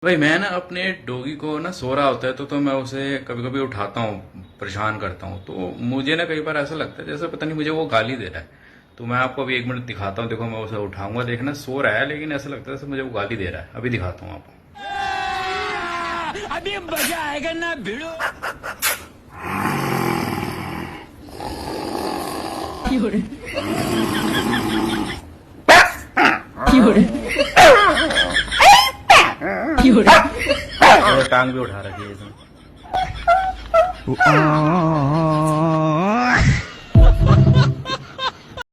भाई मैं ना अपने डॉगी को ना सो रहा होता है तो मैं उसे कभी कभी उठाता हूँ, परेशान करता हूँ। तो मुझे ना कई बार ऐसा लगता है जैसे पता नहीं मुझे वो गाली दे रहा है। तो मैं आपको अभी 1 मिनट दिखाता हूँ। देखो मैं उसे उठाऊंगा, देखना सो रहा है लेकिन ऐसा लगता है जैसे मुझे वो गाली दे रहा है। अभी दिखाता हूँ आपको। अभी मजा आएगा ना भिड़ो। 有人，有人，有人，टांग भी उठा रखी है इसने।